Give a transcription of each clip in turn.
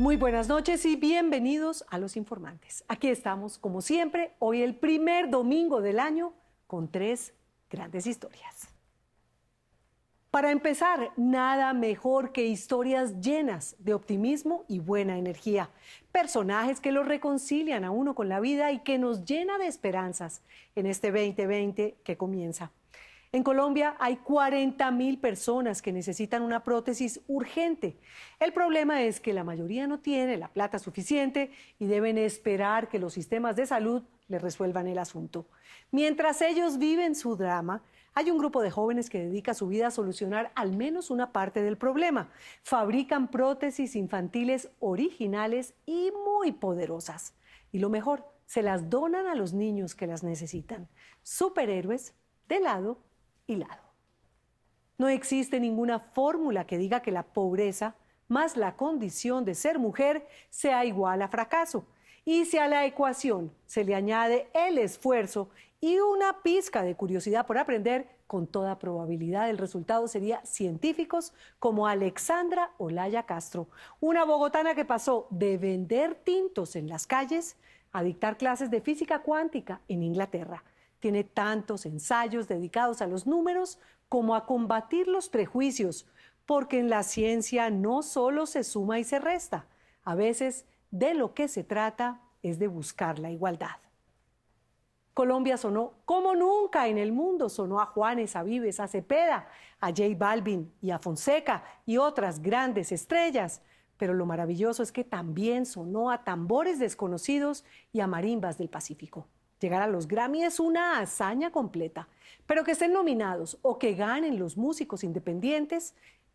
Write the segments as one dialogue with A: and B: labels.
A: Muy buenas noches y bienvenidos a Los Informantes. Aquí estamos, como siempre, hoy el primer domingo del año con 3 grandes historias. Para empezar, nada mejor que historias llenas de optimismo y buena energía. Personajes que lo reconcilian a uno con la vida y que nos llena de esperanzas en este 2020 que comienza. En Colombia hay 40.000 personas que necesitan una prótesis urgente. El problema es que la mayoría no tiene la plata suficiente y deben esperar que los sistemas de salud les resuelvan el asunto. Mientras ellos viven su drama, hay un grupo de jóvenes que dedica su vida a solucionar al menos una parte del problema. Fabrican prótesis infantiles originales y muy poderosas. Y lo mejor, se las donan a los niños que las necesitan. Superhéroes de lado y lado. No existe ninguna fórmula que diga que la pobreza más la condición de ser mujer sea igual a fracaso. Y si a la ecuación se le añade el esfuerzo y una pizca de curiosidad por aprender, con toda probabilidad el resultado sería científicos como Alexandra Olaya Castro, una bogotana que pasó de vender tintos en las calles a dictar clases de física cuántica en Inglaterra. Tiene tantos ensayos dedicados a los números como a combatir los prejuicios, porque en la ciencia no solo se suma y se resta. A veces de lo que se trata es de buscar la igualdad. Colombia sonó como nunca en el mundo. Sonó a Juanes, a Vives, a Cepeda, a J Balvin y a Fonseca y otras grandes estrellas. Pero lo maravilloso es que también sonó a tambores desconocidos y a marimbas del Pacífico. Llegar a los Grammy es una hazaña completa, pero que estén nominados o que ganen los músicos independientes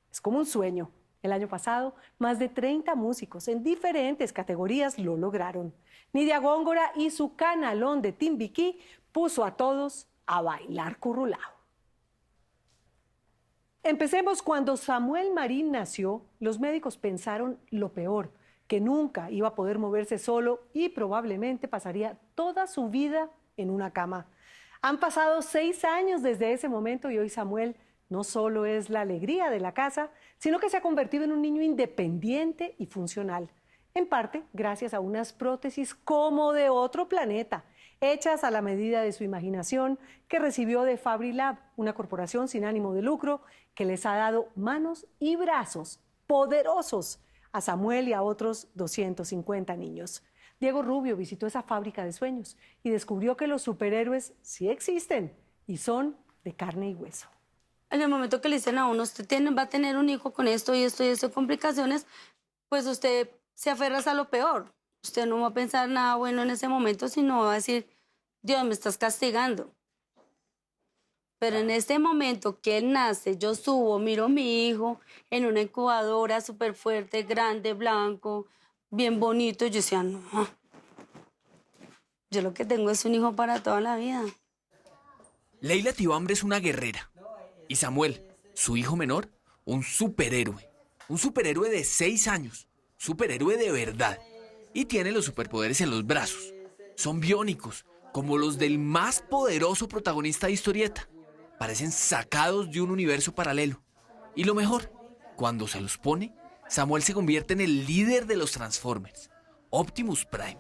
A: es como un sueño. El año pasado, más de 30 músicos en diferentes categorías lo lograron. Nidia Góngora y su canalón de Timbiquí puso a todos a bailar currulao. Empecemos cuando Samuel Marín nació, los médicos pensaron lo peor, que nunca iba a poder moverse solo y probablemente pasaría toda su vida en una cama. Han pasado 6 años desde ese momento y hoy Samuel no solo es la alegría de la casa, sino que se ha convertido en un niño independiente y funcional. En parte gracias a unas prótesis como de otro planeta, hechas a la medida de su imaginación, que recibió de Fabrilab, una corporación sin ánimo de lucro que les ha dado manos y brazos poderosos a Samuel y a otros 250 niños. Diego Rubio visitó esa fábrica de sueños y descubrió que los superhéroes sí existen y son de carne y hueso.
B: En el momento que le dicen a uno, va a tener un hijo con esto y esto, complicaciones, pues usted se aferra a lo peor. Usted no va a pensar nada bueno en ese momento, sino va a decir, Dios, me estás castigando. Pero en este momento que él nace, yo subo, miro a mi hijo en una incubadora súper fuerte, grande, blanco, bien bonito. Yo decía, no, yo lo que tengo es un hijo para toda la vida.
C: Leila Tibambre es una guerrera. Y Samuel, su hijo menor, un superhéroe. Un superhéroe de 6 años. Superhéroe de verdad. Y tiene los superpoderes en los brazos. Son biónicos, como los del más poderoso protagonista de historieta. Parecen sacados de un universo paralelo. Y lo mejor, cuando se los pone, Samuel se convierte en el líder de los Transformers, Optimus Prime.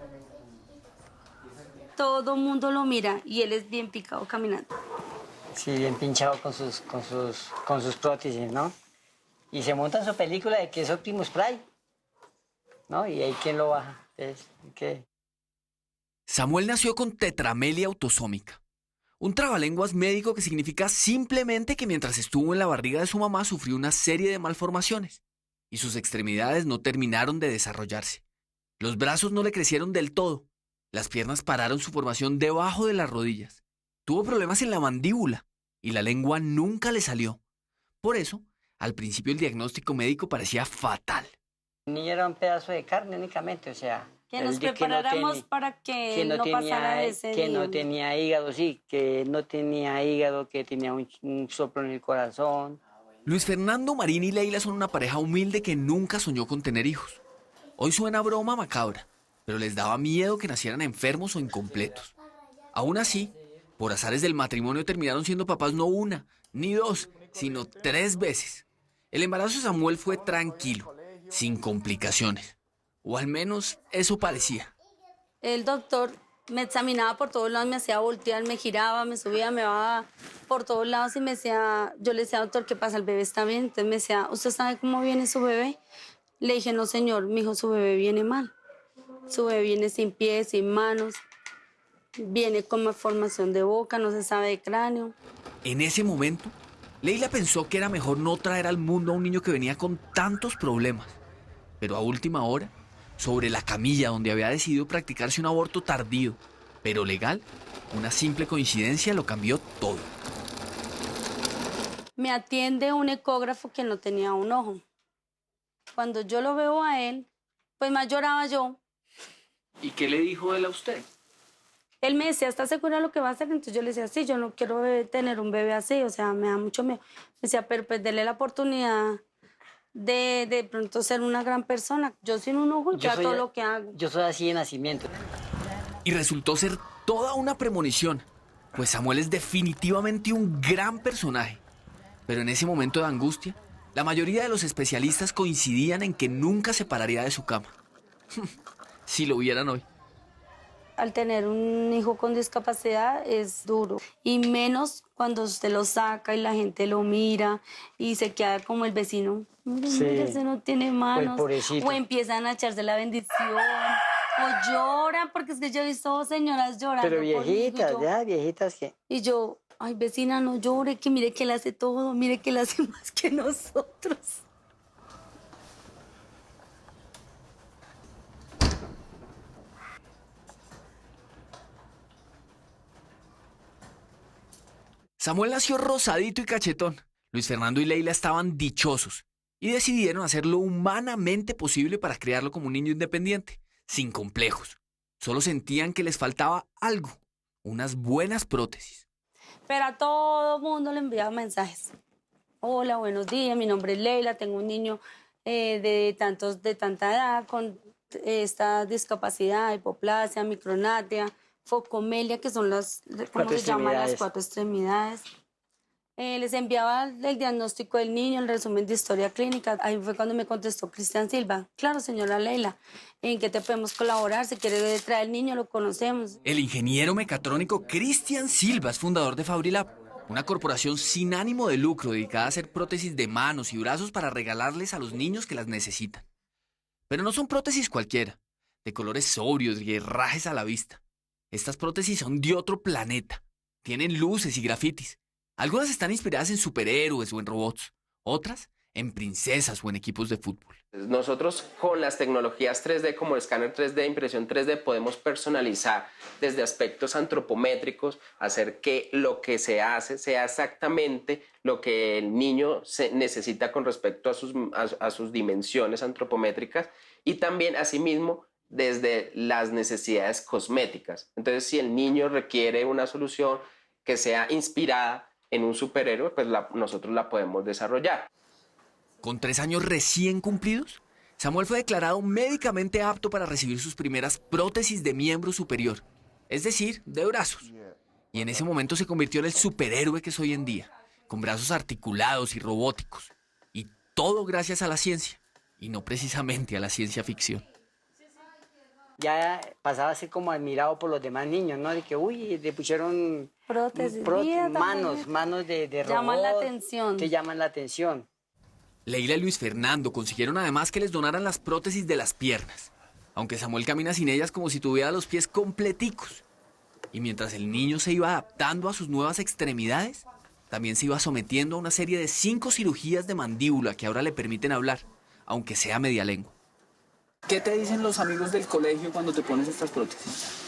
B: Todo mundo lo mira y él es bien picado caminando.
D: Sí, bien pinchado con sus prótesis, ¿no? Y se monta su película de que es Optimus Prime, ¿no? Y ahí quién lo baja. ¿Qué?
C: Samuel nació con tetramelia autosómica. Un trabalenguas médico que significa simplemente que mientras estuvo en la barriga de su mamá sufrió una serie de malformaciones y sus extremidades no terminaron de desarrollarse. Los brazos no le crecieron del todo, las piernas pararon su formación debajo de las rodillas. Tuvo problemas en la mandíbula y la lengua nunca le salió. Por eso, al principio el diagnóstico médico parecía fatal.
D: El niño era un pedazo de carne únicamente, o sea...
B: Que nos preparáramos para que no pasara ese
D: que
B: día.
D: no tenía hígado, sí, que no tenía hígado, que tenía un soplo en el corazón.
C: Luis Fernando Marín y Leila son una pareja humilde que nunca soñó con tener hijos. Hoy suena broma macabra, pero les daba miedo que nacieran enfermos o incompletos. Aún así, por azares del matrimonio terminaron siendo papás no 1, ni 2, sino 3 veces. El embarazo de Samuel fue tranquilo, sin complicaciones. O al menos eso parecía.
B: El doctor me examinaba por todos lados, me hacía voltear, me giraba, me subía, me bajaba por todos lados y me decía, yo le decía, doctor, ¿qué pasa? ¿El bebé está bien? Entonces me decía, ¿usted sabe cómo viene su bebé? Le dije, no, señor, mi hijo, su bebé viene mal. Su bebé viene sin pies, sin manos, viene con malformación de boca, no se sabe de cráneo.
C: En ese momento, Leila pensó que era mejor no traer al mundo a un niño que venía con tantos problemas. Pero a última hora, sobre la camilla donde había decidido practicarse un aborto tardío, pero legal, una simple coincidencia lo cambió todo.
B: Me atiende un ecógrafo que no tenía un ojo. Cuando yo lo veo a él, pues más lloraba yo.
C: ¿Y qué le dijo él a usted?
B: Él me decía, ¿estás segura de lo que va a hacer? Entonces yo le decía, sí, yo no quiero tener un bebé así, o sea, me da mucho miedo. Me decía, pero pues dele la oportunidad de pronto ser una gran persona. Yo sin un ojo ya todo lo que hago.
D: Yo soy así de nacimiento.
C: Y resultó ser toda una premonición, pues Samuel es definitivamente un gran personaje. Pero en ese momento de angustia, la mayoría de los especialistas coincidían en que nunca se pararía de su cama. Si lo vieran hoy.
B: Al tener un hijo con discapacidad es duro. Y menos cuando usted lo saca y la gente lo mira y se queda como el vecino.
D: Sí.
B: Mira, ese no tiene manos.
D: pobrecito.
B: O empiezan a echarse la bendición. O lloran, porque es que yo he visto señoras llorando.
D: Pero viejitas,
B: conmigo,
D: ya, viejitas que...
B: y yo, ay, vecina, no llore, que mire que él hace todo, mire que él hace más que nosotros.
C: Samuel nació rosadito y cachetón. Luis Fernando y Leila estaban dichosos y decidieron hacer lo humanamente posible para criarlo como un niño independiente, sin complejos. Solo sentían que les faltaba algo, unas buenas prótesis.
B: Pero a todo mundo le enviaba mensajes. Hola, buenos días, mi nombre es Leila, tengo un niño de tanta edad con esta discapacidad, hipoplasia, micronatia, focomelia, que son ¿cómo se llaman? Las 4 extremidades. Les enviaba el diagnóstico del niño, el resumen de historia clínica. Ahí fue cuando me contestó Cristian Silva. Claro, señora Leila, ¿en qué te podemos colaborar? Si quiere traer el niño, lo conocemos.
C: El ingeniero mecatrónico Cristian Silva es fundador de Fabrilab, una corporación sin ánimo de lucro dedicada a hacer prótesis de manos y brazos para regalarles a los niños que las necesitan. Pero no son prótesis cualquiera, de colores sobrios y herrajes a la vista. Estas prótesis son de otro planeta. Tienen luces y grafitis. Algunas están inspiradas en superhéroes o en robots. Otras en princesas o en equipos de fútbol.
E: Nosotros con las tecnologías 3D como el escáner 3D, impresión 3D, podemos personalizar desde aspectos antropométricos, hacer que lo que se hace sea exactamente lo que el niño necesita con respecto a sus dimensiones antropométricas y también asimismo desde las necesidades cosméticas. Entonces, si el niño requiere una solución que sea inspirada en un superhéroe, pues nosotros la podemos desarrollar.
C: Con 3 años recién cumplidos, Samuel fue declarado médicamente apto para recibir sus primeras prótesis de miembro superior, es decir, de brazos. Y en ese momento se convirtió en el superhéroe que es hoy en día, con brazos articulados y robóticos. Y todo gracias a la ciencia, y no precisamente a la ciencia ficción.
D: Ya pasaba así como admirado por los demás niños, ¿no? De que, uy, le pusieron
B: Prótesis,
D: manos de robot.
B: Llaman la atención.
D: Que llaman la atención.
C: Leila y Luis Fernando consiguieron además que les donaran las prótesis de las piernas, aunque Samuel camina sin ellas como si tuviera los pies completicos. Y mientras el niño se iba adaptando a sus nuevas extremidades, también se iba sometiendo a una serie de 5 cirugías de mandíbula que ahora le permiten hablar, aunque sea media lengua.
F: ¿Qué te dicen los amigos del colegio cuando te pones estas prótesis?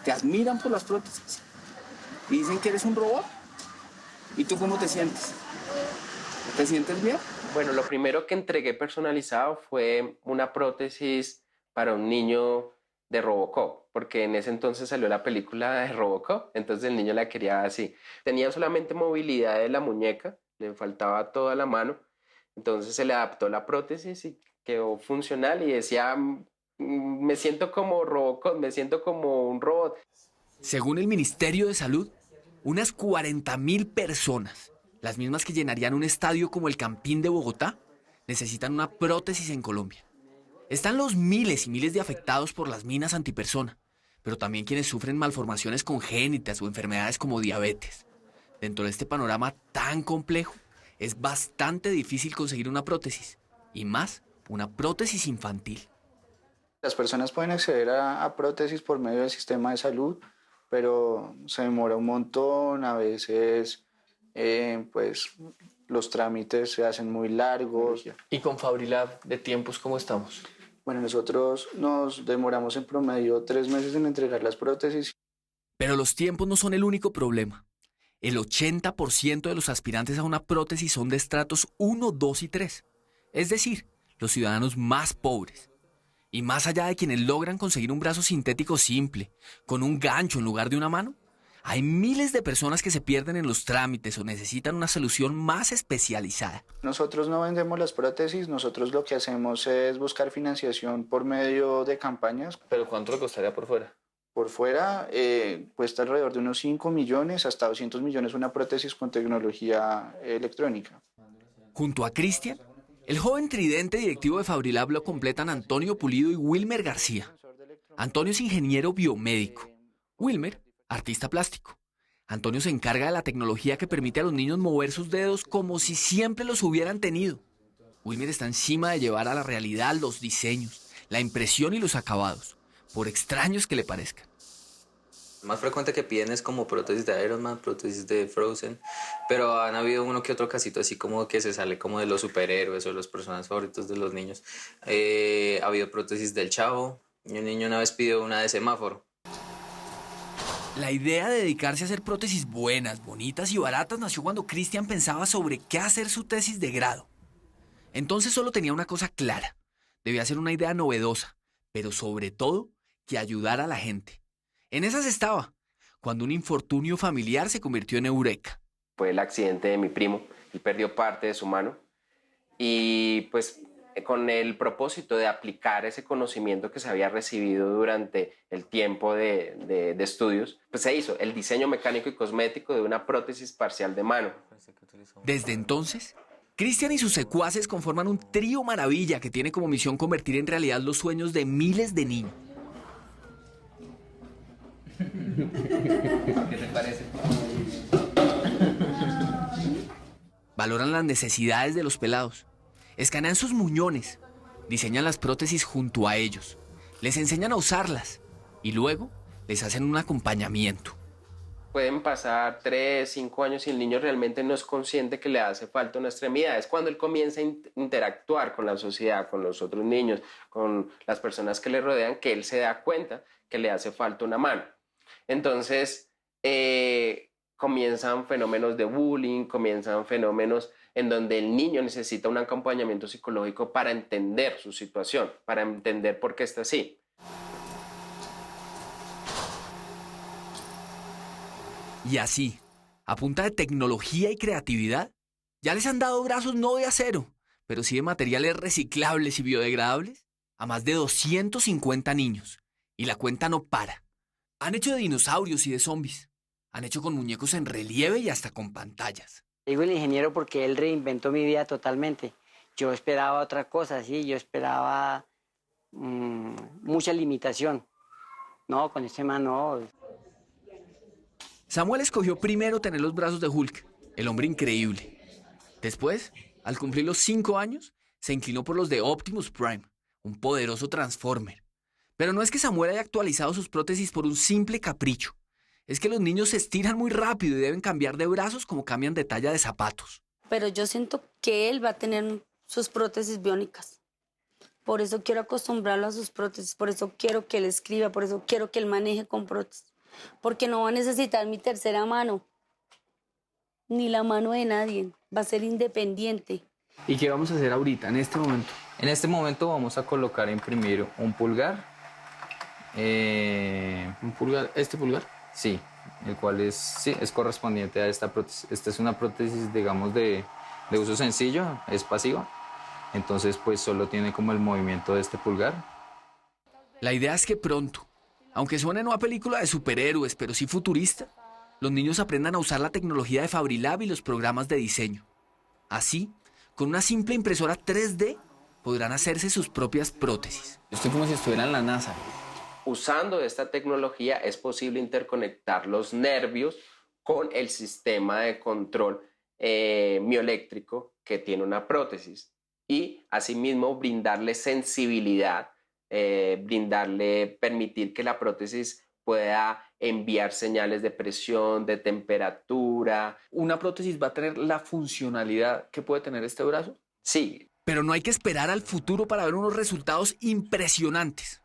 F: ¿Te admiran por las prótesis? ¿Y dicen que eres un robot? ¿Y tú cómo te sientes? ¿Te sientes bien?
E: Bueno, lo primero que entregué personalizado fue una prótesis para un niño de Robocop, porque en ese entonces salió la película de Robocop, entonces el niño la quería así. Tenía solamente movilidad de la muñeca, le faltaba toda la mano, entonces se le adaptó la prótesis y quedó funcional y decía, me siento como Robocop, me siento como un robot.
C: Según el Ministerio de Salud, unas 40.000 personas, las mismas que llenarían un estadio como el Campín de Bogotá, necesitan una prótesis en Colombia. Están los miles y miles de afectados por las minas antipersona, pero también quienes sufren malformaciones congénitas o enfermedades como diabetes. Dentro de este panorama tan complejo, es bastante difícil conseguir una prótesis, y más una prótesis infantil.
G: Las personas pueden acceder a prótesis por medio del sistema de salud, pero se demora un montón, a veces pues los trámites se hacen muy largos.
H: ¿Y con Fabrilab de tiempos cómo estamos?
G: Bueno, nosotros nos demoramos en promedio 3 meses en entregar las prótesis.
C: Pero los tiempos no son el único problema. El 80% de los aspirantes a una prótesis son de estratos 1, 2 y 3, es decir, los ciudadanos más pobres. Y más allá de quienes logran conseguir un brazo sintético simple, con un gancho en lugar de una mano, hay miles de personas que se pierden en los trámites o necesitan una solución más especializada.
G: Nosotros no vendemos las prótesis, nosotros lo que hacemos es buscar financiación por medio de campañas.
H: ¿Pero cuánto le costaría por fuera?
G: Por fuera cuesta alrededor de unos 5 millones hasta 200 millones una prótesis con tecnología electrónica.
C: Junto a Cristian, el joven tridente directivo de Fabrilab lo completan Antonio Pulido y Wilmer García. Antonio es ingeniero biomédico. Wilmer, artista plástico. Antonio se encarga de la tecnología que permite a los niños mover sus dedos como si siempre los hubieran tenido. Wilmer está encima de llevar a la realidad los diseños, la impresión y los acabados, por extraños que le parezcan.
I: Lo más frecuente que piden es como prótesis de Iron Man, prótesis de Frozen, pero han habido uno que otro casito así como que se sale como de los superhéroes o de los personajes favoritos de los niños. Ha habido prótesis del Chavo y un niño una vez pidió una de semáforo.
C: La idea de dedicarse a hacer prótesis buenas, bonitas y baratas nació cuando Cristian pensaba sobre qué hacer su tesis de grado. Entonces solo tenía una cosa clara: debía ser una idea novedosa, pero sobre todo que ayudara a la gente. En esas estaba, cuando un infortunio familiar se convirtió en eureka.
E: Fue el accidente de mi primo, él perdió parte de su mano y pues con el propósito de aplicar ese conocimiento que se había recibido durante el tiempo de estudios, pues se hizo el diseño mecánico y cosmético de una prótesis parcial de mano.
C: Desde entonces, Cristian y sus secuaces conforman un trío maravilla que tiene como misión convertir en realidad los sueños de miles de niños.
H: ¿Qué te parece?
C: Valoran las necesidades de los pelados, escanean sus muñones, diseñan las prótesis junto a ellos, les enseñan a usarlas y luego les hacen un acompañamiento.
E: Pueden pasar 3, 5 años y el niño realmente no es consciente que le hace falta una extremidad. Es cuando él comienza a interactuar con la sociedad, con los otros niños, con las personas que le rodean, que él se da cuenta que le hace falta una mano. Entonces, comienzan fenómenos de bullying, comienzan fenómenos en donde el niño necesita un acompañamiento psicológico para entender su situación, para entender por qué está así.
C: Y así, a punta de tecnología y creatividad, ya les han dado brazos no de acero, pero sí de materiales reciclables y biodegradables a más de 250 niños. Y la cuenta no para. Han hecho de dinosaurios y de zombies. Han hecho con muñecos en relieve y hasta con pantallas.
D: Digo el ingeniero porque él reinventó mi vida totalmente. Yo esperaba otra cosa, sí, yo esperaba mucha limitación. No, con este man no.
C: Samuel escogió primero tener los brazos de Hulk, el hombre increíble. Después, al cumplir los 5 años, se inclinó por los de Optimus Prime, un poderoso Transformer. Pero no es que Samuel haya actualizado sus prótesis por un simple capricho. Es que los niños se estiran muy rápido y deben cambiar de brazos como cambian de talla de zapatos.
B: Pero yo siento que él va a tener sus prótesis biónicas. Por eso quiero acostumbrarlo a sus prótesis, por eso quiero que él escriba, por eso quiero que él maneje con prótesis. Porque no va a necesitar mi tercera mano, ni la mano de nadie. Va a ser independiente.
F: ¿Y qué vamos a hacer ahorita, en este momento?
I: En este momento vamos a colocar, imprimir un pulgar.
F: ¿Un pulgar? ¿Este pulgar?
I: Sí, el cual es correspondiente a esta prótesis. Esta es una prótesis, digamos, de uso sencillo, es pasiva. Entonces, pues solo tiene como el movimiento de este pulgar.
C: La idea es que pronto, aunque suene no a película de superhéroes, pero sí futurista, los niños aprendan a usar la tecnología de Fabrilab y los programas de diseño. Así, con una simple impresora 3D, podrán hacerse sus propias prótesis.
F: Yo estoy como si estuviera en la NASA.
E: Usando esta tecnología es posible interconectar los nervios con el sistema de control mioeléctrico que tiene una prótesis y asimismo brindarle sensibilidad, permitir que la prótesis pueda enviar señales de presión, de temperatura.
F: ¿Una prótesis va a tener la funcionalidad que puede tener este brazo?
E: Sí.
C: Pero no hay que esperar al futuro para ver unos resultados impresionantes.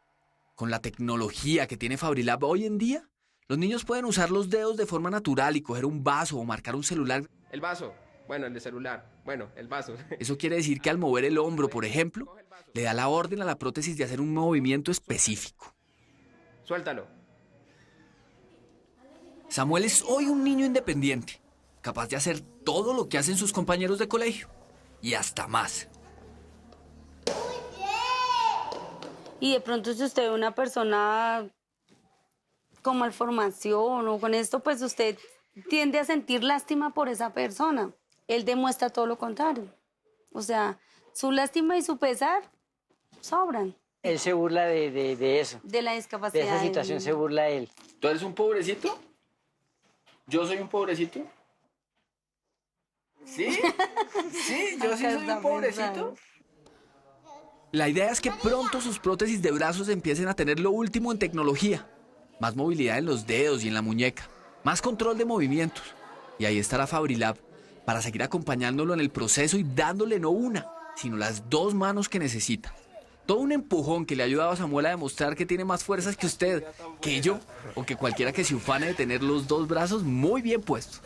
C: Con la tecnología que tiene Fabrilab hoy en día, los niños pueden usar los dedos de forma natural y coger un vaso o marcar un celular.
E: El vaso, bueno, el de celular, bueno, el vaso.
C: Eso quiere decir que al mover el hombro, por ejemplo, le da la orden a la prótesis de hacer un movimiento específico.
E: Suéltalo.
C: Samuel es hoy un niño independiente, capaz de hacer todo lo que hacen sus compañeros de colegio, y hasta más.
B: Y de pronto si usted ve una persona con malformación o con esto, pues usted tiende a sentir lástima por esa persona. Él demuestra todo lo contrario. O sea, su lástima y su pesar sobran.
D: Él se burla de eso.
B: De la discapacidad.
D: De esa situación se burla él.
F: ¿Tú eres un pobrecito? ¿Yo soy un pobrecito? ¿Sí? ¿Sí? ¿Yo sí soy un pobrecito?
C: La idea es que pronto sus prótesis de brazos empiecen a tener lo último en tecnología. Más movilidad en los dedos y en la muñeca. Más control de movimientos. Y ahí estará Fabrilab para seguir acompañándolo en el proceso y dándole no una, sino las 2 manos que necesita. Todo un empujón que le ha ayudado a Samuel a demostrar que tiene más fuerzas que usted, que yo, o que cualquiera que se ufane de tener los 2 brazos muy bien puestos.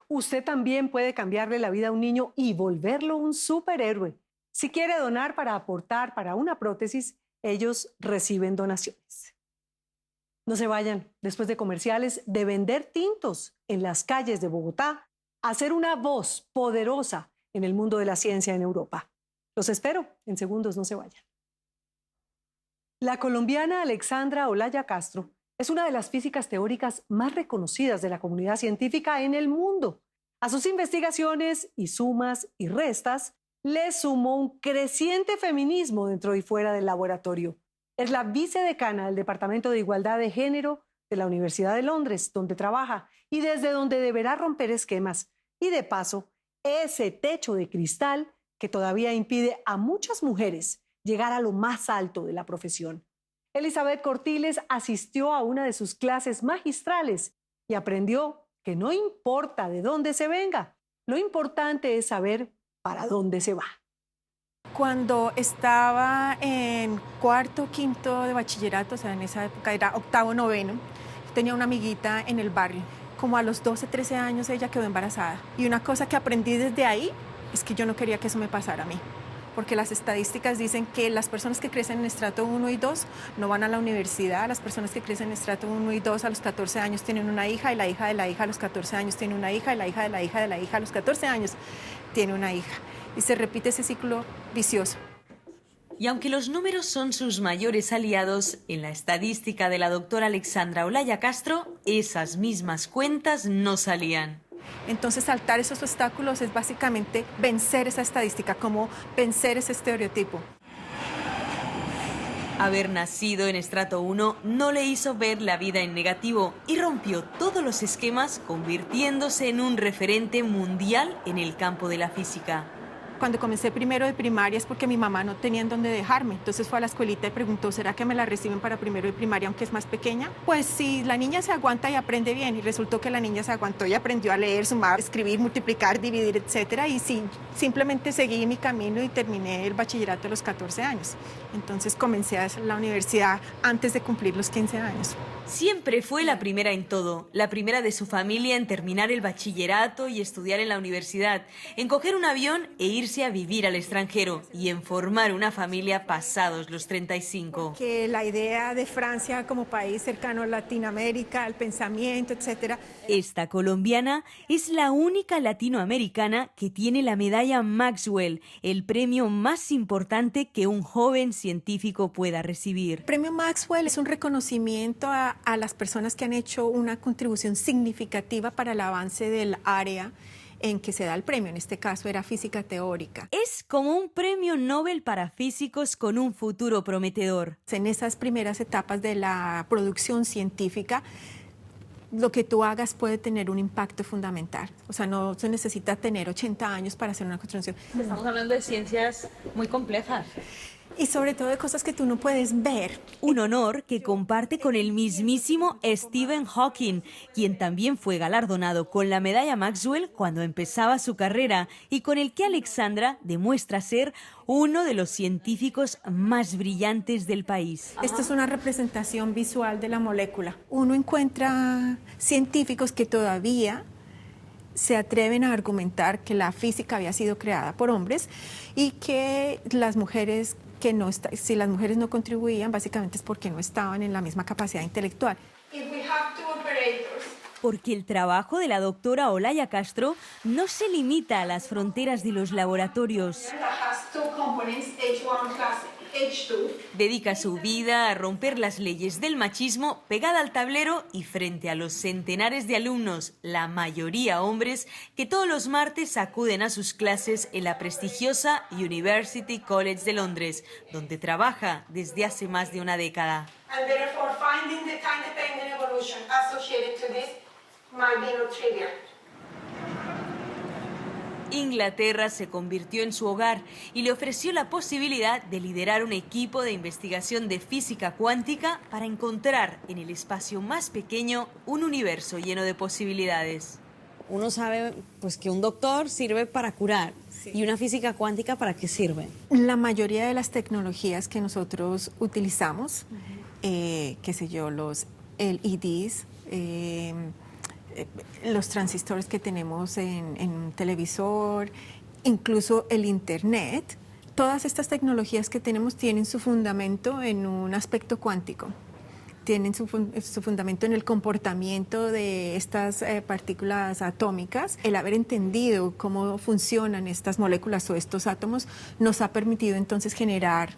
A: Usted también puede cambiarle la vida a un niño y volverlo un superhéroe. Si quiere donar para aportar para una prótesis, ellos reciben donaciones. No se vayan, después de comerciales, de vender tintos en las calles de Bogotá, a ser una voz poderosa en el mundo de la ciencia en Europa. Los espero, en segundos, no se vayan. La colombiana Alexandra Olaya Castro es una de las físicas teóricas más reconocidas de la comunidad científica en el mundo. A sus investigaciones y sumas y restas le sumó un creciente feminismo dentro y fuera del laboratorio. Es la vicedecana del Departamento de Igualdad de Género de la Universidad de Londres, donde trabaja y desde donde deberá romper esquemas. Y de paso, ese techo de cristal que todavía impide a muchas mujeres llegar a lo más alto de la profesión. Elizabeth Cortiles asistió a una de sus clases magistrales y aprendió que no importa de dónde se venga, lo importante es saber para dónde se va.
J: Cuando estaba en 4º, 5º de bachillerato, o sea, en esa época era 8º, 9º, tenía una amiguita en el barrio. Como a los 12, 13 años ella quedó embarazada. Y una cosa que aprendí desde ahí es que yo no quería que eso me pasara a mí. Porque las estadísticas dicen que las personas que crecen en estrato 1 y 2 no van a la universidad, las personas que crecen en estrato 1 y 2 a los 14 años tienen una hija, y la hija de la hija a los 14 años tiene una hija, y la hija de la hija de la hija a los 14 años tiene una hija. Y se repite ese ciclo vicioso.
K: Y aunque los números son sus mayores aliados, en la estadística de la doctora Alexandra Olaya Castro, esas mismas cuentas no salían.
J: Entonces, saltar esos obstáculos es básicamente vencer esa estadística, como vencer ese estereotipo.
K: Haber nacido en estrato 1 no le hizo ver la vida en negativo y rompió todos los esquemas, convirtiéndose en un referente mundial en el campo de la física.
J: Cuando comencé primero de primaria es porque mi mamá no tenía en dónde dejarme. Entonces fue a la escuelita y preguntó, ¿será que me la reciben para primero de primaria aunque es más pequeña? Pues si la niña se aguanta y aprende bien. Y resultó que la niña se aguantó y aprendió a leer, sumar, escribir, multiplicar, dividir, etcétera. Y sí, simplemente seguí mi camino y terminé el bachillerato a los 14 años. Entonces comencé a la universidad antes de cumplir los 15 años.
K: Siempre fue la primera en todo, la primera de su familia en terminar el bachillerato y estudiar en la universidad, en coger un avión e irse irse a vivir al extranjero y en formar una familia pasados los 35.
J: Que la idea de Francia como país cercano a Latinoamérica, al pensamiento, etcétera.
K: Esta colombiana es la única latinoamericana que tiene la medalla Maxwell, el premio más importante que un joven científico pueda recibir.
J: El premio Maxwell es un reconocimiento a las personas que han hecho una contribución significativa para el avance del área en que se da el premio. En este caso era física teórica.
K: Es como un premio Nobel para físicos con un futuro prometedor.
J: En esas primeras etapas de la producción científica, lo que tú hagas puede tener un impacto fundamental. O sea, no se necesita tener 80 años para hacer una contribución.
L: Estamos hablando de ciencias muy complejas.
J: Y sobre todo de cosas que tú no puedes ver.
K: Un honor que comparte con el mismísimo Stephen Hawking, quien también fue galardonado con la medalla Maxwell cuando empezaba su carrera y con el que Alexandra demuestra ser uno de los científicos más brillantes del país.
J: Esto es una representación visual de la molécula. Uno encuentra científicos que todavía se atreven a argumentar que la física había sido creada por hombres y que las mujeres si las mujeres no contribuían, básicamente es porque no estaban en la misma capacidad intelectual.
K: Porque el trabajo de la doctora Olaya Castro no se limita a las fronteras de los laboratorios. Dedica su vida a romper las leyes del machismo pegada al tablero y frente a los centenares de alumnos, la mayoría hombres, que todos los martes acuden a sus clases en la prestigiosa University College de Londres, donde trabaja desde hace más de una década. Inglaterra se convirtió en su hogar y le ofreció la posibilidad de liderar un equipo de investigación de física cuántica para encontrar en el espacio más pequeño un universo lleno de posibilidades.
M: Uno sabe pues, que un doctor sirve para curar. Sí. ¿Y una física cuántica para qué sirve?
J: La mayoría de las tecnologías que nosotros utilizamos, qué sé yo, los LEDs, los transistores que tenemos en televisor, incluso el internet, todas estas tecnologías que tenemos tienen su fundamento en un aspecto cuántico. Tienen su fundamento en el comportamiento de estas partículas atómicas. El haber entendido cómo funcionan estas moléculas o estos átomos nos ha permitido entonces generar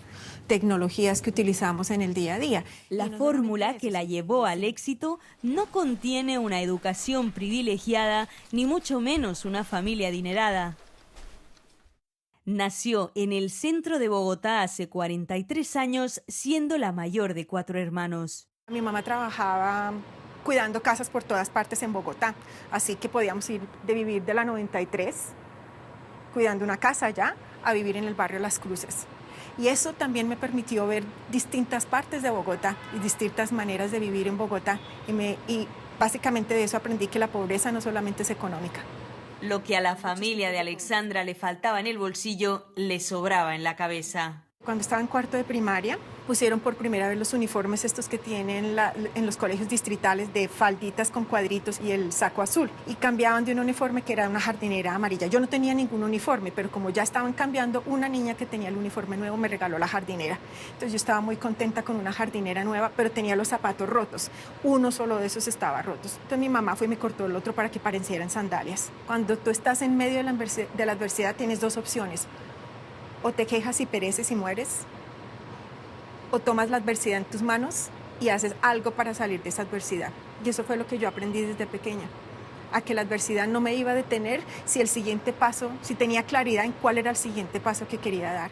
J: tecnologías que utilizamos en el día a día.
K: La fórmula que la llevó al éxito no contiene una educación privilegiada, ni mucho menos una familia adinerada. Nació en el centro de Bogotá hace 43 años, siendo la mayor de 4 hermanos.
J: Mi mamá trabajaba cuidando casas por todas partes en Bogotá, así que podíamos ir de vivir de la 93, cuidando una casa allá, a vivir en el barrio Las Cruces. Y eso también me permitió ver distintas partes de Bogotá y distintas maneras de vivir en Bogotá. Y básicamente de eso aprendí que la pobreza no solamente es económica.
K: Lo que a la familia de Alexandra le faltaba en el bolsillo, le sobraba en la cabeza.
J: Cuando estaba en cuarto de primaria, pusieron por primera vez los uniformes estos que tienen en los colegios distritales de falditas con cuadritos y el saco azul. Y cambiaban de un uniforme que era una jardinera amarilla. Yo no tenía ningún uniforme, pero como ya estaban cambiando, una niña que tenía el uniforme nuevo me regaló la jardinera. Entonces yo estaba muy contenta con una jardinera nueva, pero tenía los zapatos rotos. Uno solo de esos estaba rotos. Entonces mi mamá fue y me cortó el otro para que parecieran sandalias. Cuando tú estás en medio de la adversidad tienes dos opciones. O te quejas y pereces y mueres, o tomas la adversidad en tus manos y haces algo para salir de esa adversidad. Y eso fue lo que yo aprendí desde pequeña, a que la adversidad no me iba a detener si tenía claridad en cuál era el siguiente paso que quería dar.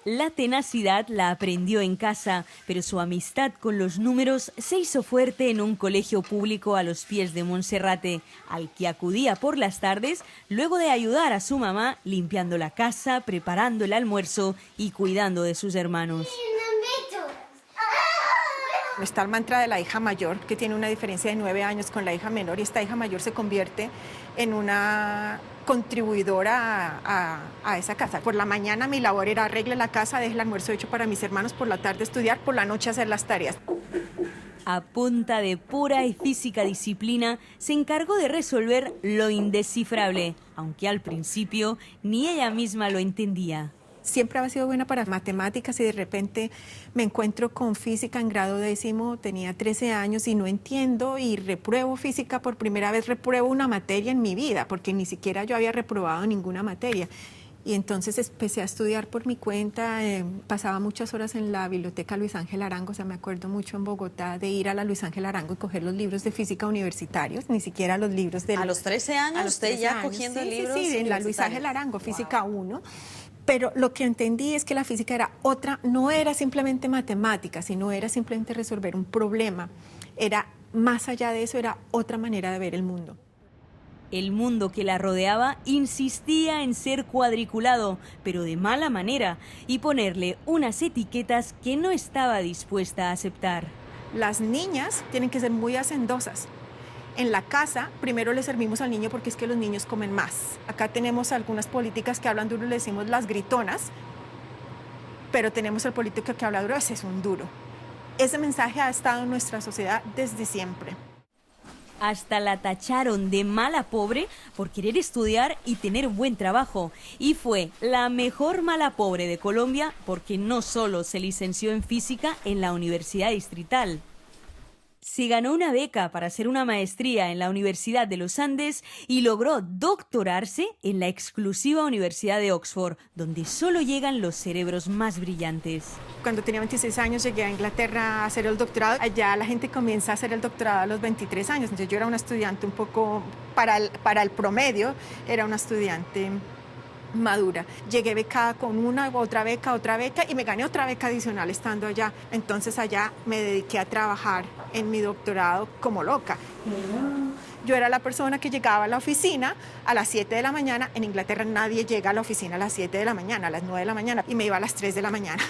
K: La tenacidad la aprendió en casa, pero su amistad con los números se hizo fuerte en un colegio público a los pies de Monserrate, al que acudía por las tardes luego de ayudar a su mamá limpiando la casa, preparando el almuerzo y cuidando de sus hermanos.
J: Está el mantra de la hija mayor, que tiene una diferencia de 9 años con la hija menor, y esta hija mayor se convierte en una contribuidora a esa casa. Por la mañana mi labor era arregle la casa, deje el almuerzo hecho para mis hermanos, por la tarde estudiar, por la noche hacer las tareas.
K: A punta de pura y física disciplina, se encargó de resolver lo indescifrable, aunque al principio ni ella misma lo entendía.
J: Siempre había sido buena para matemáticas y de repente me encuentro con física en grado 10º, tenía 13 años y no entiendo y repruebo física por primera vez, repruebo una materia en mi vida, porque ni siquiera yo había reprobado ninguna materia. Y entonces empecé a estudiar por mi cuenta, pasaba muchas horas en la biblioteca Luis Ángel Arango, o sea, me acuerdo mucho en Bogotá de ir a la Luis Ángel Arango y coger los libros de física universitarios, ni siquiera los libros de...
M: A los 13 años,
J: a los
M: usted
J: 13
M: ya
J: años,
M: cogiendo
J: sí,
M: libros
J: sí, en la Luis Ángel Arango, Física 1. Pero lo que entendí es que la física era otra, no era simplemente matemática, sino era simplemente resolver un problema. Era más allá de eso, era otra manera de ver el mundo.
K: El mundo que la rodeaba insistía en ser cuadriculado, pero de mala manera, y ponerle unas etiquetas que no estaba dispuesta a aceptar.
J: Las niñas tienen que ser muy hacendosas. En la casa, primero le servimos al niño porque es que los niños comen más. Acá tenemos algunas políticas que hablan duro, le decimos las gritonas, pero tenemos el político que habla duro, ese es un duro. Ese mensaje ha estado en nuestra sociedad desde siempre.
K: Hasta la tacharon de mala pobre por querer estudiar y tener un buen trabajo. Y fue la mejor mala pobre de Colombia porque no solo se licenció en física en la Universidad Distrital. Se ganó una beca para hacer una maestría en la Universidad de los Andes y logró doctorarse en la exclusiva Universidad de Oxford, donde solo llegan los cerebros más brillantes.
J: Cuando tenía 26 años llegué a Inglaterra a hacer el doctorado. Allá la gente comienza a hacer el doctorado a los 23 años. Entonces yo era una estudiante un poco, para el promedio, era una estudiante madura. Llegué becada con una, otra beca y me gané otra beca adicional estando allá. Entonces allá me dediqué a trabajar en mi doctorado como loca. Yo era la persona que llegaba a la oficina a las 7 de la mañana. En Inglaterra nadie llega a la oficina a las 7 de la mañana, a las 9 de la mañana, y me iba a las 3 de la mañana.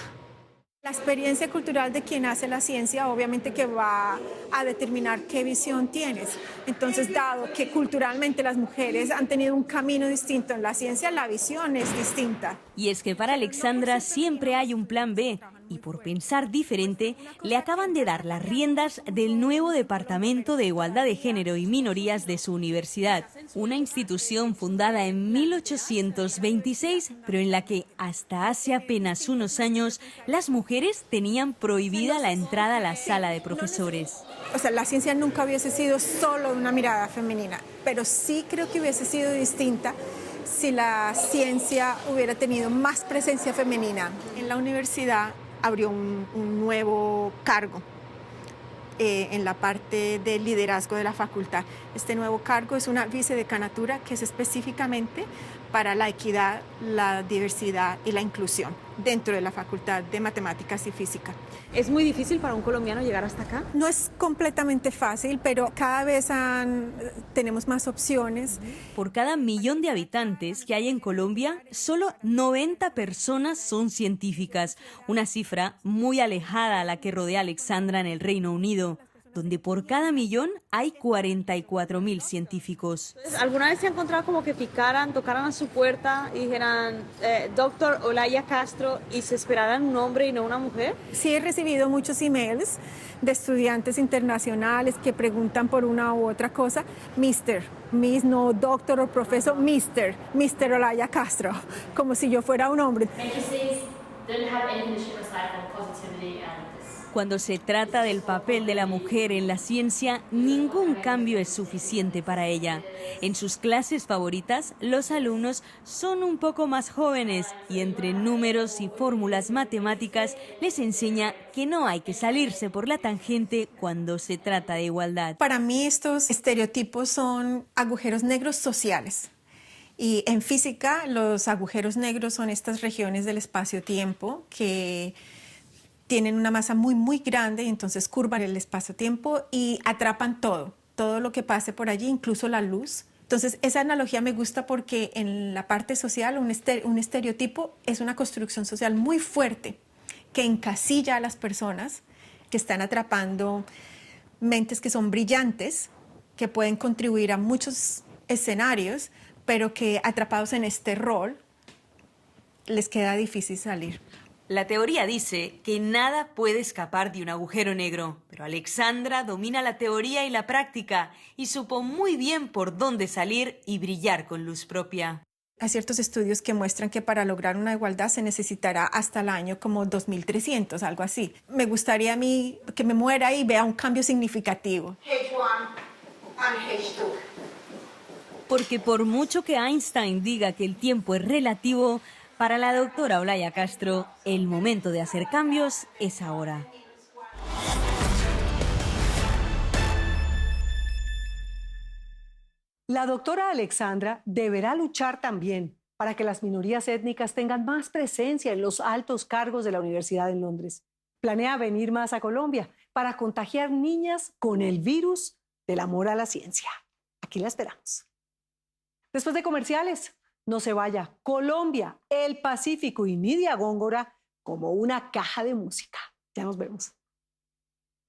J: La experiencia cultural de quien hace la ciencia obviamente que va a determinar qué visión tienes. Entonces, dado que culturalmente las mujeres han tenido un camino distinto en la ciencia, la visión es distinta.
K: Y es que para Alexandra siempre hay un plan B. Y por pensar diferente, le acaban de dar las riendas del nuevo Departamento de Igualdad de Género y Minorías de su universidad, una institución fundada en 1826, pero en la que hasta hace apenas unos años las mujeres tenían prohibida la entrada a la sala de profesores.
J: O sea, la ciencia nunca hubiese sido solo una mirada femenina, pero sí creo que hubiese sido distinta si la ciencia hubiera tenido más presencia femenina. En la universidad abrió un nuevo cargo en la parte de liderazgo de la facultad. Este nuevo cargo es una vicedecanatura que es específicamente para la equidad, la diversidad y la inclusión dentro de la Facultad de Matemáticas y Física.
L: ¿Es muy difícil para un colombiano llegar hasta acá?
J: No es completamente fácil, pero cada vez tenemos más opciones.
K: Por cada millón de habitantes que hay en Colombia, solo 90 personas son científicas, una cifra muy alejada a la que rodea a Alexandra en el Reino Unido, donde por cada millón hay 44.000 científicos.
L: ¿Alguna vez se ha encontrado como que tocaran a su puerta y dijeran, doctor Olaya Castro, y se esperaran un hombre y no una mujer?
J: Sí, he recibido muchos emails de estudiantes internacionales que preguntan por una u otra cosa, Miss, no doctor o profesor, Mr. Olaya Castro, como si yo fuera un hombre.
K: Cuando se trata del papel de la mujer en la ciencia, ningún cambio es suficiente para ella. En sus clases favoritas, los alumnos son un poco más jóvenes y entre números y fórmulas matemáticas les enseña que no hay que salirse por la tangente cuando se trata de igualdad.
J: Para mí estos estereotipos son agujeros negros sociales. Y en física, los agujeros negros son estas regiones del espacio-tiempo que tienen una masa muy, muy grande y entonces curvan el espacio-tiempo y atrapan todo lo que pase por allí, incluso la luz. Entonces, esa analogía me gusta porque en la parte social, un estereotipo es una construcción social muy fuerte que encasilla a las personas que están atrapando mentes que son brillantes, que pueden contribuir a muchos escenarios, pero que atrapados en este rol les queda difícil salir.
K: La teoría dice que nada puede escapar de un agujero negro, pero Alexandra domina la teoría y la práctica y supo muy bien por dónde salir y brillar con luz propia.
J: Hay ciertos estudios que muestran que para lograr una igualdad se necesitará hasta el año como 2300, algo así. Me gustaría a mí que me muera y vea un cambio significativo.
K: Porque por mucho que Einstein diga que el tiempo es relativo, para la doctora Olaya Castro, el momento de hacer cambios es ahora.
A: La doctora Alexandra deberá luchar también para que las minorías étnicas tengan más presencia en los altos cargos de la Universidad en Londres. Planea venir más a Colombia para contagiar niñas con el virus del amor a la ciencia. Aquí la esperamos. Después de comerciales, no se vaya. Colombia, el Pacífico y Nidia Góngora como una caja de música. Ya nos vemos.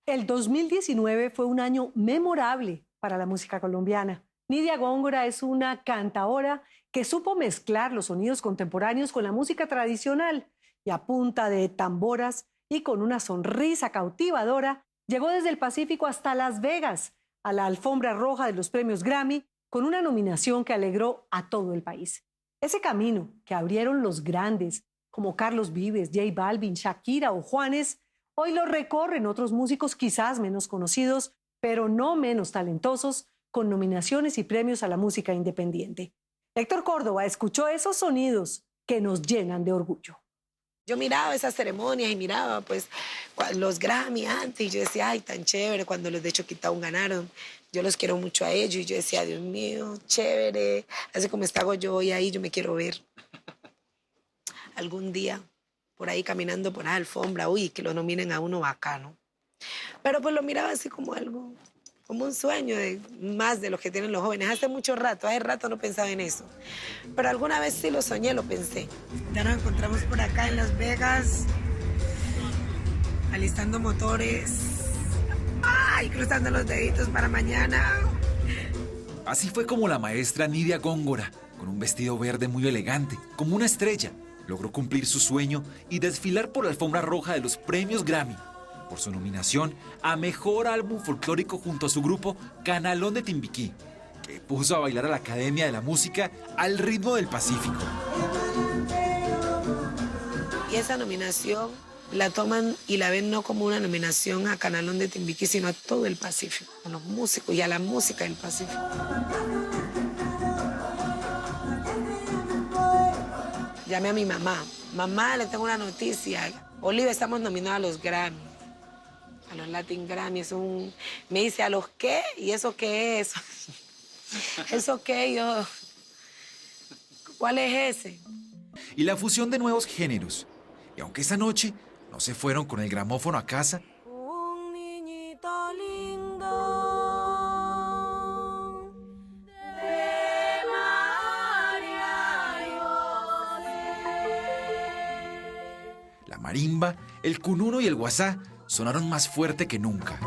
A: El 2019 fue un año memorable para la música colombiana. Nidia Góngora es una cantaora que supo mezclar los sonidos contemporáneos con la música tradicional y a punta de tamboras y con una sonrisa cautivadora llegó desde el Pacífico hasta Las Vegas a la alfombra roja de los premios Grammy con una nominación que alegró a todo el país. Ese camino que abrieron los grandes como Carlos Vives, J Balvin, Shakira o Juanes, hoy lo recorren otros músicos quizás menos conocidos, pero no menos talentosos, con nominaciones y premios a la música independiente. Héctor Córdoba escuchó esos sonidos que nos llenan de orgullo.
N: Yo miraba esas ceremonias y miraba pues los Grammy antes y yo decía, ay, tan chévere cuando los de Choquitown ganaron. Yo los quiero mucho a ellos y yo decía, Dios mío, chévere. Así como estaba yo hoy ahí, yo me quiero ver. Algún día, por ahí caminando por la alfombra, uy, que lo nominen a uno bacano. Pero pues lo miraba así como algo, como un sueño de más de los que tienen los jóvenes. Hace rato no pensaba en eso. Pero alguna vez sí lo soñé, lo pensé. Ya nos encontramos por acá en Las Vegas, alistando motores. ¡Ay! Cruzando los deditos para mañana.
O: Así fue como la maestra Nidia Góngora, con un vestido verde muy elegante, como una estrella, logró cumplir su sueño y desfilar por la alfombra roja de los premios Grammy, por su nominación a Mejor Álbum Folclórico junto a su grupo Canalón de Timbiquí, que puso a bailar a la Academia de la Música al ritmo del Pacífico.
N: Y esa nominación la toman y la ven no como una nominación a Canalón de Timbiquí, sino a todo el Pacífico, a los músicos y a la música del Pacífico. Llamé a mi mamá. Mamá, le tengo una noticia. Oliva, estamos nominados a los Grammy, a los Latin Grammy. Me dice, ¿a los qué? ¿Y eso qué es? ¿Eso qué? Yo, ¿cuál es ese?
O: Y la fusión de nuevos géneros. Y aunque esa noche no se fueron con el gramófono a casa,
P: un niñito lindo de María y José.
O: la marimba, el cununo y el guasá sonaron más fuerte que nunca.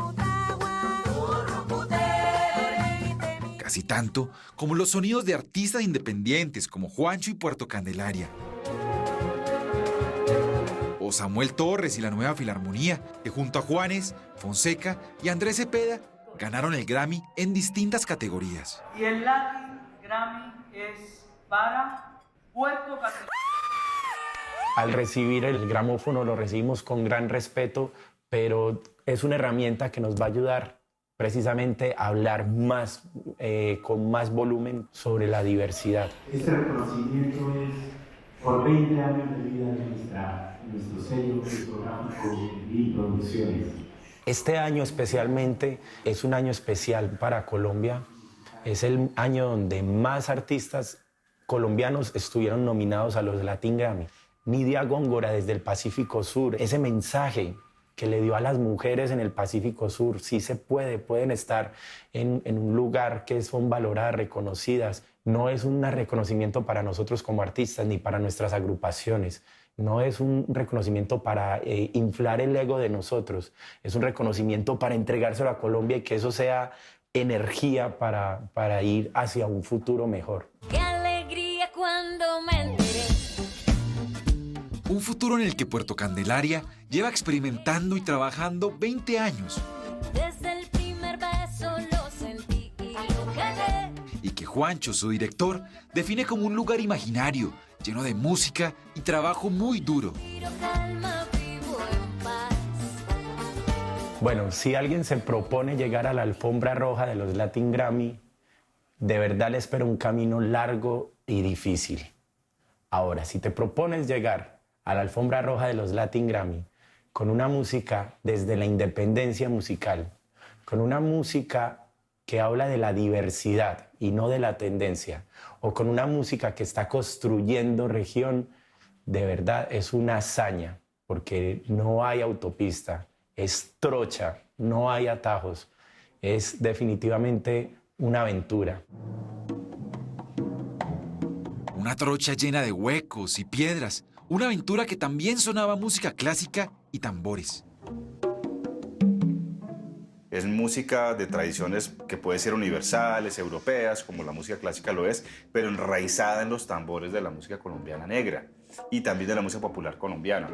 O: Casi tanto como los sonidos de artistas independientes como Juancho y Puerto Candelaria. O Samuel Torres y la Nueva Filarmonía, que junto a Juanes, Fonseca y Andrés Cepeda ganaron el Grammy en distintas categorías.
Q: Y el Latin Grammy es para Puerto Candelaria.
R: Al recibir el gramófono lo recibimos con gran respeto, pero es una herramienta que nos va a ayudar precisamente a hablar más, con más volumen sobre la diversidad.
S: Este reconocimiento es por 20 años de vida registrada en nuestro sello discográfico y producciones.
R: Este año especialmente es un año especial para Colombia. Es el año donde más artistas colombianos estuvieron nominados a los Latin Grammy. Nidia Góngora desde el Pacífico Sur, ese mensaje que le dio a las mujeres en el Pacífico Sur, sí se puede, pueden estar en un lugar que son valoradas, reconocidas. No es un reconocimiento para nosotros como artistas ni para nuestras agrupaciones. No es un reconocimiento para inflar el ego de nosotros. Es un reconocimiento para entregárselo a Colombia y que eso sea energía para ir hacia un futuro mejor.
P: ¡Qué alegría cuando me enteré!
O: Un futuro en el que Puerto Candelaria lleva experimentando y trabajando 20 años.
P: Desde el primer beso lo sentí y lo quedé.
O: Y que Juancho, su director, define como un lugar imaginario, lleno de música y trabajo muy duro.
P: Calma, vivo en paz.
R: Bueno, si alguien se propone llegar a la alfombra roja de los Latin Grammy, de verdad le espera un camino largo y difícil. Ahora, si te propones llegar a la alfombra roja de los Latin Grammy con una música desde la independencia musical, con una música que habla de la diversidad y no de la tendencia, o con una música que está construyendo región, de verdad es una hazaña, porque no hay autopista, es trocha, no hay atajos, es definitivamente una aventura.
O: Una trocha llena de huecos y piedras, una aventura que también sonaba música clásica y tambores.
T: Es música de tradiciones que pueden ser universales, europeas, como la música clásica lo es, pero enraizada en los tambores de la música colombiana negra y también de la música popular colombiana.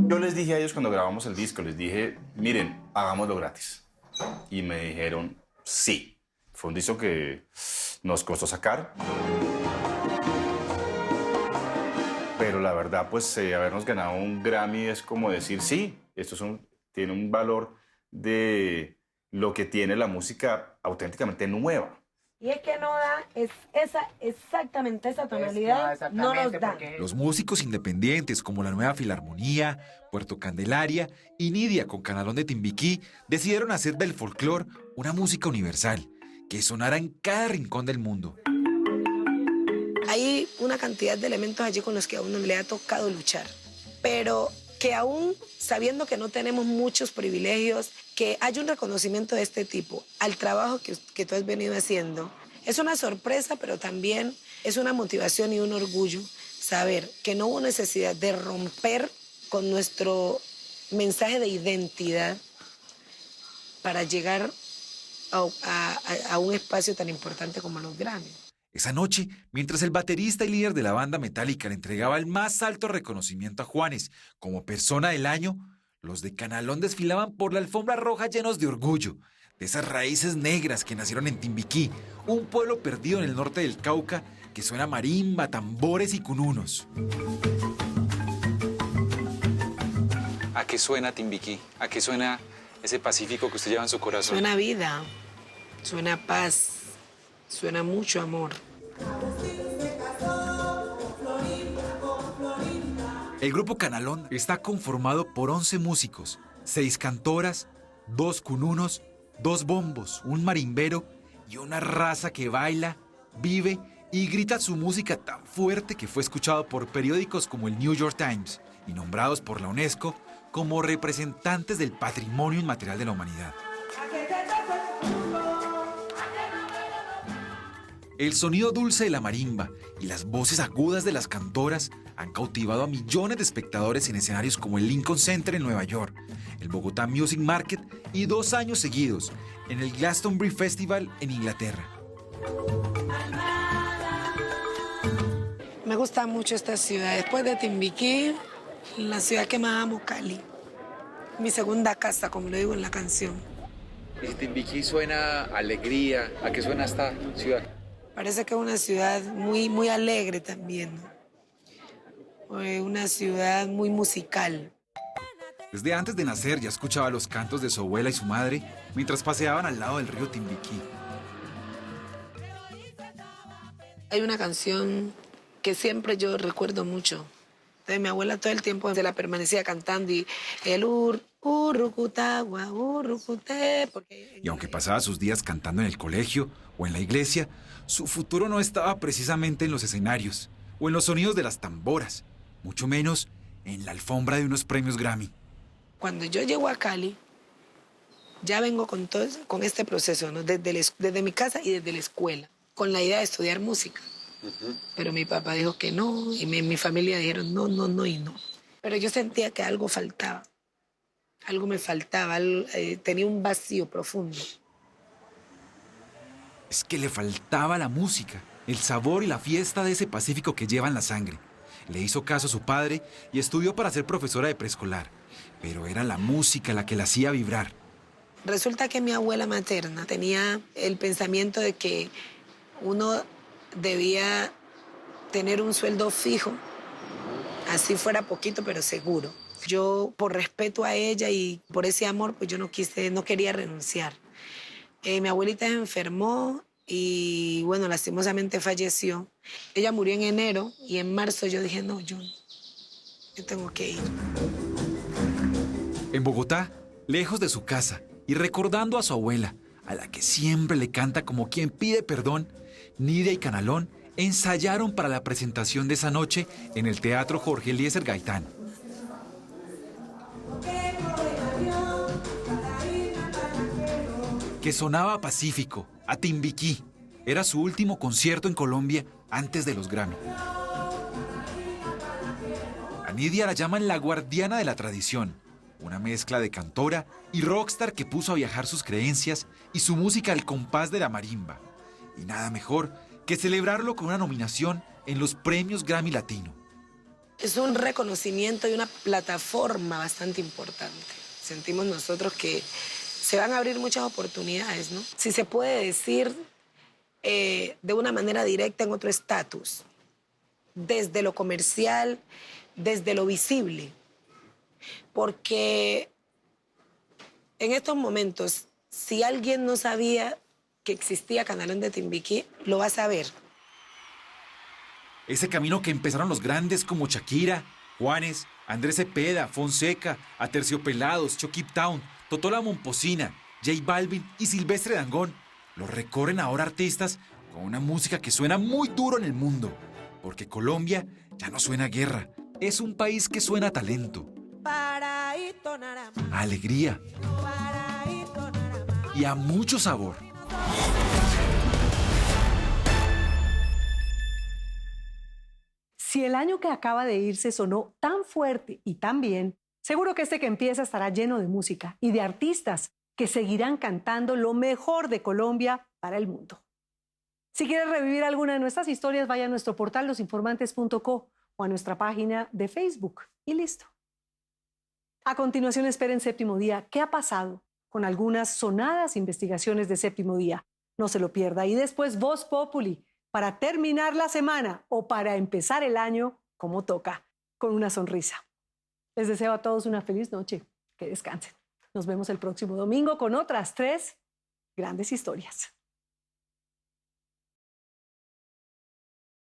T: Yo les dije a ellos cuando grabamos el disco, les dije, miren, hagámoslo gratis. Y me dijeron, sí. Fue un disco que nos costó sacar. Pero la verdad, pues habernos ganado un Grammy es como decir, sí, esto tiene un valor de lo que tiene la música auténticamente nueva.
N: Y es que no da, exactamente esa tonalidad, no nos da.
O: Los músicos independientes como la Nueva Filarmonía, Puerto Candelaria y Nidia con Canalón de Timbiquí decidieron hacer del folclore una música universal, que sonara en cada rincón del mundo.
N: Hay una cantidad de elementos allí con los que a uno le ha tocado luchar, pero que aún sabiendo que no tenemos muchos privilegios, que haya un reconocimiento de este tipo al trabajo que tú has venido haciendo, es una sorpresa, pero también es una motivación y un orgullo saber que no hubo necesidad de romper con nuestro mensaje de identidad para llegar a un espacio tan importante como los Grammy.
O: Esa noche, mientras el baterista y líder de la banda Metallica le entregaba el más alto reconocimiento a Juanes como persona del año, los de Canalón desfilaban por la alfombra roja llenos de orgullo, de esas raíces negras que nacieron en Timbiquí, un pueblo perdido en el norte del Cauca que suena a marimba, tambores y cununos.
U: ¿A qué suena Timbiquí? ¿A qué suena ese Pacífico que usted lleva en su corazón?
N: Suena vida, suena paz, suena mucho amor.
O: El grupo Canalón está conformado por 11 músicos, 6 cantoras, 2 cununos, 2 bombos, un marimbero y una raza que baila, vive y grita su música tan fuerte que fue escuchado por periódicos como el New York Times y nombrados por la UNESCO como representantes del patrimonio inmaterial de la humanidad. El sonido dulce de la marimba y las voces agudas de las cantoras han cautivado a millones de espectadores en escenarios como el Lincoln Center en Nueva York, el Bogotá Music Market y 2 años seguidos en el Glastonbury Festival en Inglaterra.
N: Me gusta mucho esta ciudad. Después de Timbiquí, la ciudad que más amo, Cali. Mi segunda casa, como lo digo en la canción.
U: ¿Y Timbiquí suena a alegría? ¿A qué suena esta ciudad?
N: Parece que es una ciudad muy, muy alegre también, ¿no? Una ciudad muy musical.
O: Desde antes de nacer ya escuchaba los cantos de su abuela y su madre mientras paseaban al lado del río Timbiquí.
N: Hay una canción que siempre yo recuerdo mucho. Entonces, mi abuela todo el tiempo se la permanecía cantando y el urrucutagua, urrucute.
O: Y aunque pasaba sus días cantando en el colegio o en la iglesia, su futuro no estaba precisamente en los escenarios o en los sonidos de las tamboras, mucho menos en la alfombra de unos premios Grammy.
N: Cuando yo llego a Cali, ya vengo con este proceso, ¿no? Desde mi casa y desde la escuela, con la idea de estudiar música. Pero mi papá dijo que no, y mi familia dijeron no, no, no y no. Pero yo sentía que algo faltaba, algo me faltaba, tenía un vacío profundo.
O: Es que le faltaba la música, el sabor y la fiesta de ese Pacífico que lleva en la sangre. Le hizo caso a su padre y estudió para ser profesora de preescolar, pero era la música la que la hacía vibrar.
N: Resulta que mi abuela materna tenía el pensamiento de que uno debía tener un sueldo fijo, así fuera poquito, pero seguro. Yo, por respeto a ella y por ese amor, pues yo no quería renunciar. Mi abuelita se enfermó y, bueno, lastimosamente falleció. Ella murió en enero y en marzo yo dije, no, yo tengo que ir.
O: En Bogotá, lejos de su casa y recordando a su abuela, a la que siempre le canta como quien pide perdón, Nidia y Canalón ensayaron para la presentación de esa noche en el Teatro Jorge Eliezer Gaitán. Que sonaba a Pacífico, a Timbiquí. Era su último concierto en Colombia antes de los Grammy. A Nidia la llaman la guardiana de la tradición, una mezcla de cantora y rockstar que puso a viajar sus creencias y su música al compás de la marimba. Y nada mejor que celebrarlo con una nominación en los premios Grammy Latino.
N: Es un reconocimiento y una plataforma bastante importante. Sentimos nosotros que se van a abrir muchas oportunidades, ¿no? Si se puede decir de una manera directa en otro estatus, desde lo comercial, desde lo visible. Porque en estos momentos, si alguien no sabía que existía Canalón de Timbiquí, lo va a saber.
O: Ese camino que empezaron los grandes como Shakira, Juanes, Andrés Cepeda, Fonseca, Aterciopelados, Chucky Town, Totola Momposina, J Balvin y Silvestre Dangond, lo recorren ahora artistas con una música que suena muy duro en el mundo. Porque Colombia ya no suena a guerra, es un país que suena a talento, a alegría y a mucho sabor.
A: Si el año que acaba de irse sonó tan fuerte y tan bien, seguro que este que empieza estará lleno de música y de artistas que seguirán cantando lo mejor de Colombia para el mundo. Si quieres revivir alguna de nuestras historias, vaya a nuestro portal losinformantes.co o a nuestra página de Facebook y listo. A continuación, esperen Séptimo Día. ¿Qué ha pasado con algunas sonadas investigaciones de Séptimo Día? No se lo pierda. Y después Voz Populi, para terminar la semana o para empezar el año como toca, con una sonrisa. Les deseo a todos una feliz noche. Que descansen. Nos vemos el próximo domingo con otras 3 grandes historias.